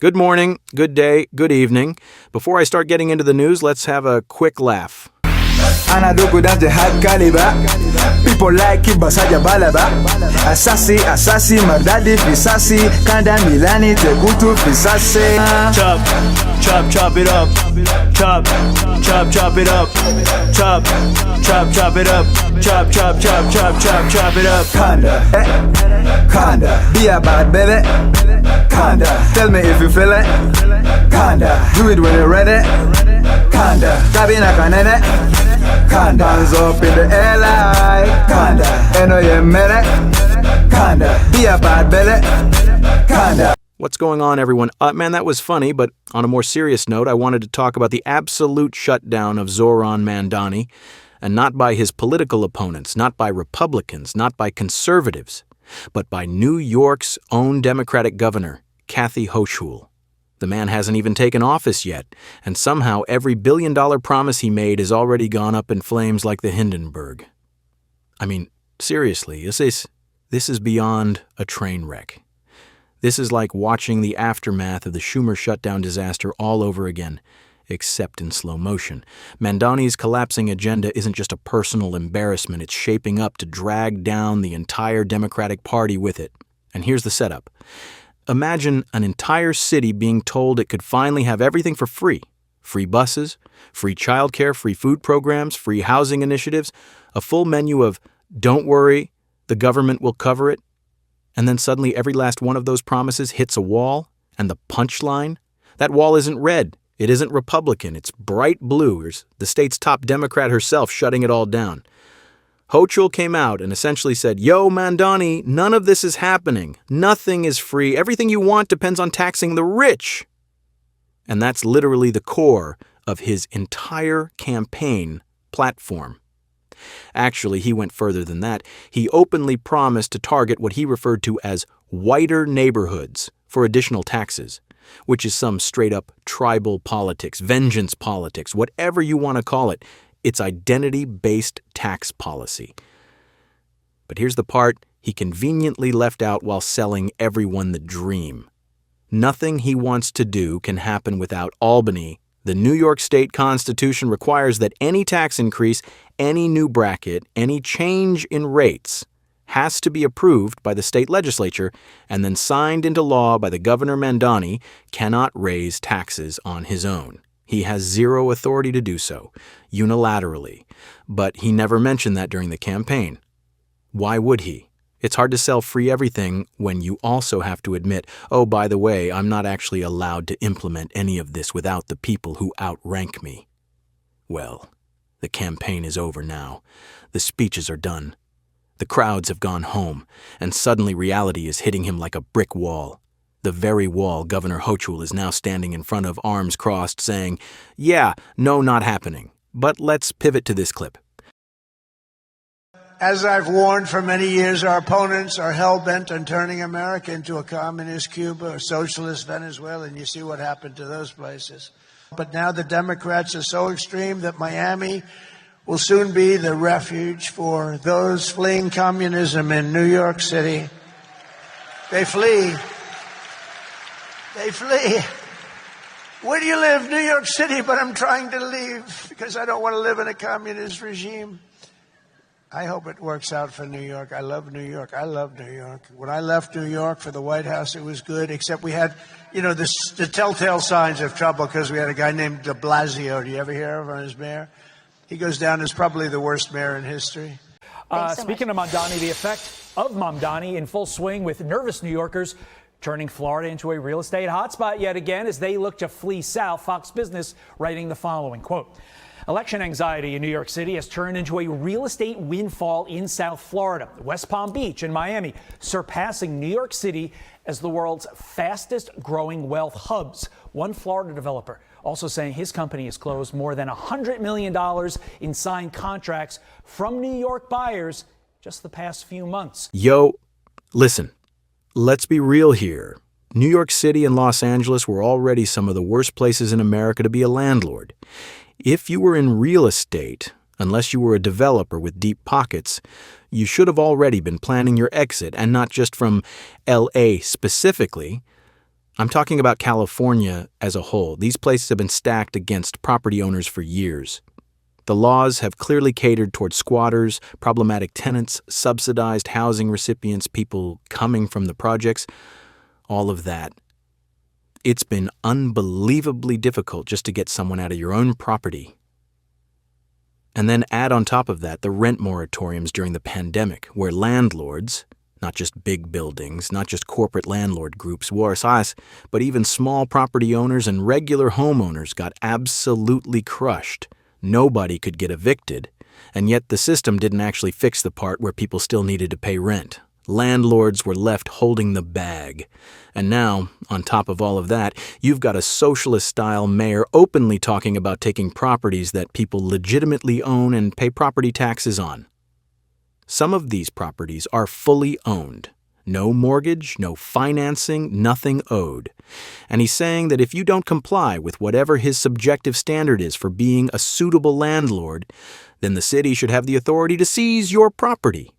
Good morning, good day, good evening. Before I start getting into the news, let's have a quick laugh. Anaduku dante high caliber. People like it, basaja balaba. Asasi, mardadi, fisasi. Kanda milani, tegutu, fisasi. Chop it up. Chop it up. Chop it up. Chop it up. Kanda, be a bad baby. Kanda, tell me if you feel it. Kanda, do it when you're ready. Kanda, kabina kanene. Kanda, hands up in the air like Kanda, eno ye mere. Kanda, be a bad belly. Kanda. What's going on, everyone? Man, that was funny, but on a more serious note, I wanted to talk about the absolute shutdown of Zohran Mamdani, and not by his political opponents, not by Republicans, not by conservatives, but by New York's own Democratic governor, Kathy Hochul. The man hasn't even taken office yet, and somehow every billion-dollar promise he made has already gone up in flames like the Hindenburg. I mean, seriously, this is beyond a train wreck. This is like watching the aftermath of the Schumer shutdown disaster all over again, except in slow motion. Mamdani's collapsing agenda isn't just a personal embarrassment, it's shaping up to drag down the entire Democratic Party with it. And here's the setup. Imagine an entire city being told it could finally have everything for free. Free buses, free childcare, free food programs, free housing initiatives, a full menu of "don't worry, the government will cover it." And then suddenly every last one of those promises hits a wall, and the punchline? That wall isn't red, it isn't Republican, it's bright blue. Here's the state's top Democrat herself shutting it all down. Hochul came out and essentially said, "Yo, Mamdani, none of this is happening. Nothing is free. Everything you want depends on taxing the rich." And that's literally the core of his entire campaign platform. Actually, he went further than that. He openly promised to target what he referred to as whiter neighborhoods for additional taxes, which is some straight-up tribal politics, vengeance politics, whatever you want to call it. It's identity-based tax policy. But here's the part he conveniently left out while selling everyone the dream. Nothing he wants to do can happen without Albany. The New York State Constitution requires that any tax increase, any new bracket, any change in rates has to be approved by the state legislature and then signed into law by the Governor Mamdani, cannot raise taxes on his own. He has zero authority to do so, unilaterally, but he never mentioned that during the campaign. Why would he? It's hard to sell free everything when you also have to admit, oh, by the way, I'm not actually allowed to implement any of this without the people who outrank me. Well, the campaign is over now. The speeches are done. The crowds have gone home, and suddenly reality is hitting him like a brick wall. The very wall Governor Hochul is now standing in front of, arms crossed, saying, "Yeah, no, not happening. But let's pivot to this clip." As I've warned for many years, our opponents are hell-bent on turning America into a communist Cuba or socialist Venezuela, and you see what happened to those places. But now the Democrats are so extreme that Miami will soon be the refuge for those fleeing communism in New York City. They flee. They flee. Where do you live? New York City, but I'm trying to leave because I don't want to live in a communist regime. I hope it works out for New York. I love New York. I love New York. When I left New York for the White House, it was good, except we had, the telltale signs of trouble because we had a guy named de Blasio. Do you ever hear of him as mayor? He goes down as probably the worst mayor in history. Speaking of Mamdani, the effect of Mamdani in full swing with nervous New Yorkers turning Florida into a real estate hotspot yet again as they look to flee south. Fox Business writing the following, quote, "Election anxiety in New York City has turned into a real estate windfall in South Florida, West Palm Beach and Miami, surpassing New York City as the world's fastest growing wealth hubs." One Florida developer also saying his company has closed more than $100 million in signed contracts from New York buyers just the past few months. Yo, listen. Let's be real here. New York City and Los Angeles were already some of the worst places in America to be a landlord. If you were in real estate, unless you were a developer with deep pockets, you should have already been planning your exit, and not just from L.A. specifically, I'm talking about California as a whole. These places have been stacked against property owners for years. The laws have clearly catered toward squatters, problematic tenants, subsidized housing recipients, people coming from the projects, all of that. It's been unbelievably difficult just to get someone out of your own property. And then add on top of that the rent moratoriums during the pandemic, where landlords, not just big buildings, not just corporate landlord groups, worse us, but even small property owners and regular homeowners got absolutely crushed. Nobody could get evicted, and yet the system didn't actually fix the part where people still needed to pay rent. Landlords were left holding the bag. And now, on top of all of that, you've got a socialist-style mayor openly talking about taking properties that people legitimately own and pay property taxes on. Some of these properties are fully owned. No mortgage, no financing, nothing owed. And he's saying that if you don't comply with whatever his subjective standard is for being a suitable landlord, then the city should have the authority to seize your property.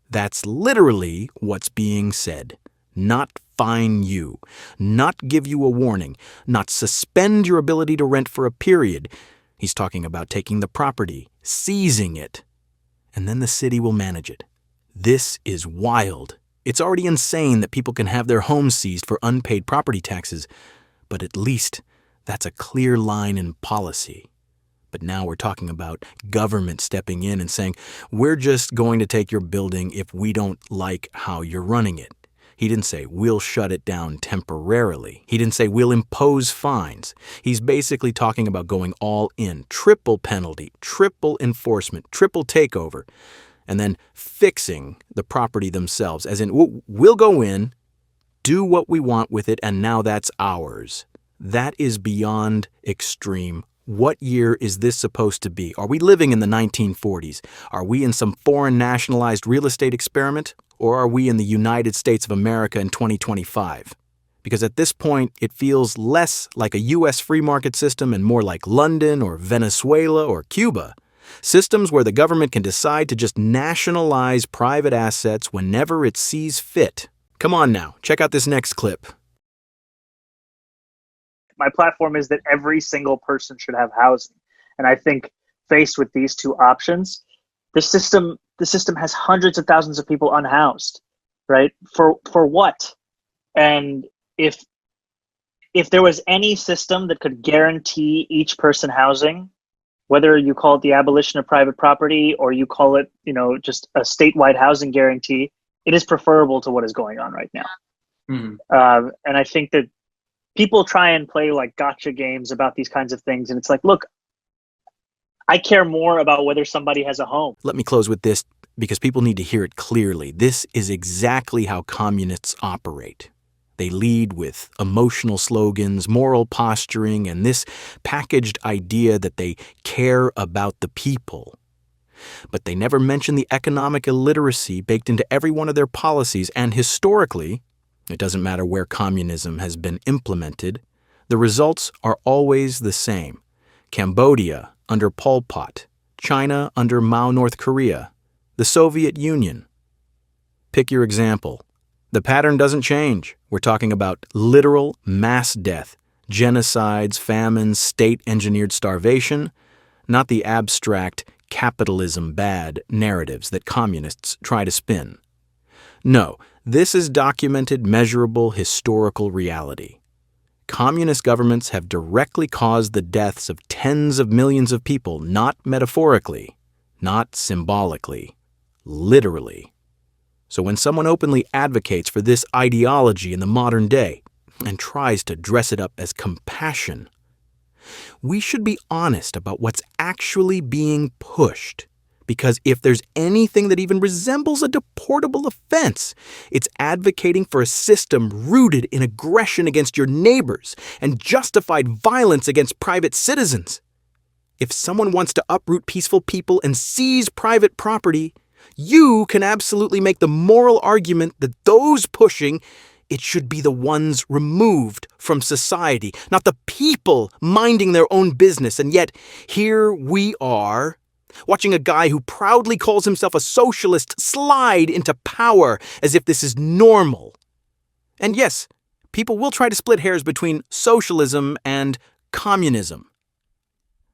That's literally what's being said. Not fine you, not give you a warning, not suspend your ability to rent for a period. He's talking about taking the property, seizing it, and then the city will manage it. This is wild. It's already insane that people can have their homes seized for unpaid property taxes, but at least that's a clear line in policy. But now we're talking about government stepping in and saying, we're just going to take your building if we don't like how you're running it. He didn't say, we'll shut it down temporarily. He didn't say, we'll impose fines. He's basically talking about going all in, triple penalty, triple enforcement, triple takeover, and then fixing the property themselves, as in, we'll go in, do what we want with it, and now that's ours. That is beyond extreme. What year is this supposed to be? Are we living in the 1940s? Are we in some foreign nationalized real estate experiment? Or are we in the United States of America in 2025? Because at this point, it feels less like a U.S. free market system and more like London or Venezuela or Cuba. Systems where the government can decide to just nationalize private assets whenever it sees fit. Come on now, check out this next clip. My platform is that every single person should have housing. And I think faced with these two options, the system has hundreds of thousands of people unhoused, right? For what? And if there was any system that could guarantee each person housing, whether you call it the abolition of private property or you call it, just a statewide housing guarantee, it is preferable to what is going on right now. Mm-hmm. And I think that people try and play like gotcha games about these kinds of things. And it's like, look, I care more about whether somebody has a home. Let me close with this because people need to hear it clearly. This is exactly how communists operate. They lead with emotional slogans, moral posturing, and this packaged idea that they care about the people. But they never mention the economic illiteracy baked into every one of their policies, and historically, it doesn't matter where communism has been implemented, the results are always the same. Cambodia under Pol Pot, China under Mao North Korea, the Soviet Union. Pick your example. The pattern doesn't change. We're talking about literal mass death, genocides, famines, state-engineered starvation, not the abstract capitalism bad narratives that communists try to spin. No, this is documented, measurable, historical reality. Communist governments have directly caused the deaths of tens of millions of people, not metaphorically, not symbolically, literally. So when someone openly advocates for this ideology in the modern day and tries to dress it up as compassion, we should be honest about what's actually being pushed. Because if there's anything that even resembles a deportable offense, it's advocating for a system rooted in aggression against your neighbors and justified violence against private citizens. If someone wants to uproot peaceful people and seize private property, you can absolutely make the moral argument that those pushing it should be the ones removed from society, not the people minding their own business. And yet, here we are, watching a guy who proudly calls himself a socialist slide into power as if this is normal. And yes, people will try to split hairs between socialism and communism.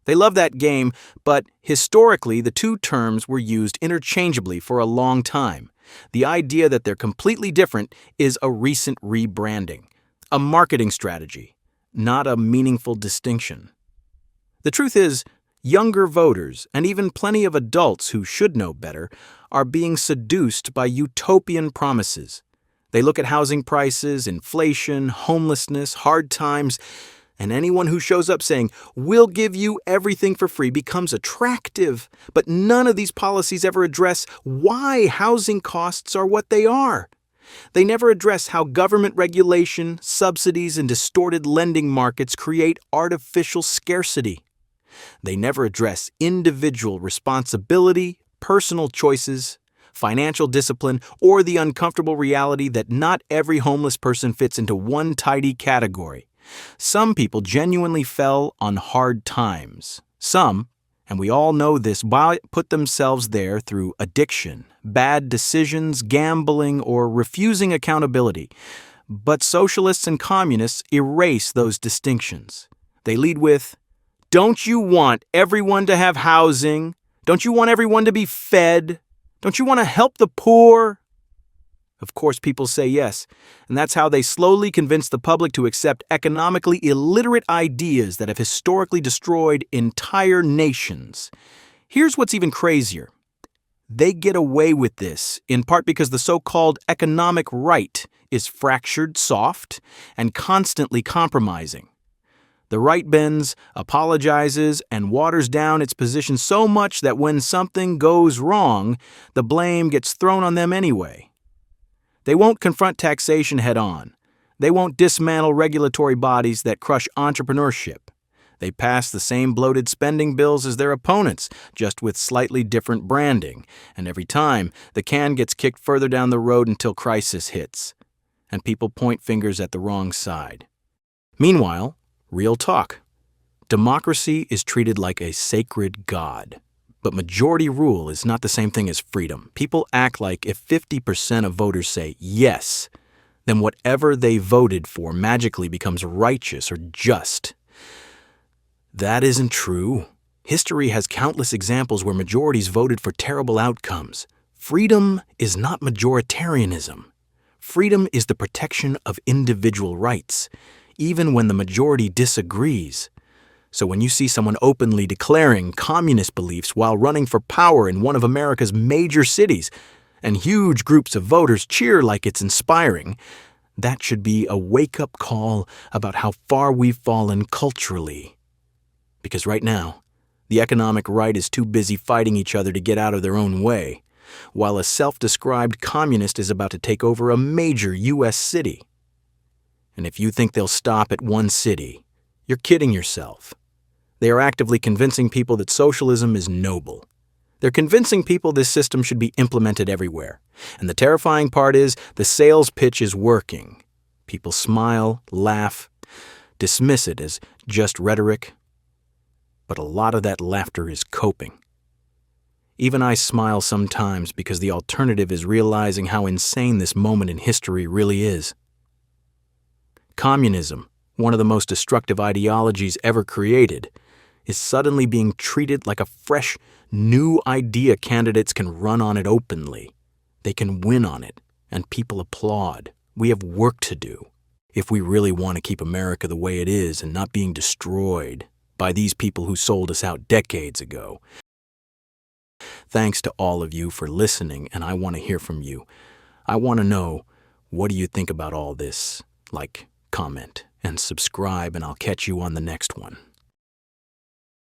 They love that game, but historically the two terms were used interchangeably for a long time. The idea that they're completely different is a recent rebranding, a marketing strategy, not a meaningful distinction. The truth is, younger voters, and even plenty of adults who should know better, are being seduced by utopian promises. They look at housing prices, inflation, homelessness, hard times, and anyone who shows up saying, "We'll give you everything for free," becomes attractive. But none of these policies ever address why housing costs are what they are. They never address how government regulation, subsidies, and distorted lending markets create artificial scarcity. They never address individual responsibility, personal choices, financial discipline, or the uncomfortable reality that not every homeless person fits into one tidy category. Some people genuinely fell on hard times. Some, and we all know this, put themselves there through addiction, bad decisions, gambling, or refusing accountability. But socialists and communists erase those distinctions. They lead with, "Don't you want everyone to have housing? Don't you want everyone to be fed? Don't you want to help the poor?" Of course, people say yes, and that's how they slowly convince the public to accept economically illiterate ideas that have historically destroyed entire nations. Here's what's even crazier. They get away with this, in part because the so-called economic right is fractured, soft, and constantly compromising. The right bends, apologizes, and waters down its position so much that when something goes wrong, the blame gets thrown on them anyway. They won't confront taxation head-on. They won't dismantle regulatory bodies that crush entrepreneurship. They pass the same bloated spending bills as their opponents, just with slightly different branding, and every time, the can gets kicked further down the road until crisis hits, and people point fingers at the wrong side. Meanwhile, real talk. Democracy is treated like a sacred god. But majority rule is not the same thing as freedom. People act like if 50% of voters say yes, then whatever they voted for magically becomes righteous or just. That isn't true. History has countless examples where majorities voted for terrible outcomes. Freedom is not majoritarianism. Freedom is the protection of individual rights, even when the majority disagrees. So when you see someone openly declaring communist beliefs while running for power in one of America's major cities, and huge groups of voters cheer like it's inspiring, that should be a wake-up call about how far we've fallen culturally. Because right now, the economic right is too busy fighting each other to get out of their own way, while a self-described communist is about to take over a major U.S. city. And if you think they'll stop at one city, you're kidding yourself. They are actively convincing people that socialism is noble. They're convincing people this system should be implemented everywhere. And the terrifying part is the sales pitch is working. People smile, laugh, dismiss it as just rhetoric. But a lot of that laughter is coping. Even I smile sometimes because the alternative is realizing how insane this moment in history really is. Communism, one of the most destructive ideologies ever created, is suddenly being treated like a fresh, new idea candidates can run on it openly. They can win on it, and people applaud. We have work to do if we really want to keep America the way it is and not being destroyed by these people who sold us out decades ago. Thanks to all of you for listening, and I want to hear from you. I want to know, what do you think about all this? Like, comment, and subscribe, and I'll catch you on the next one.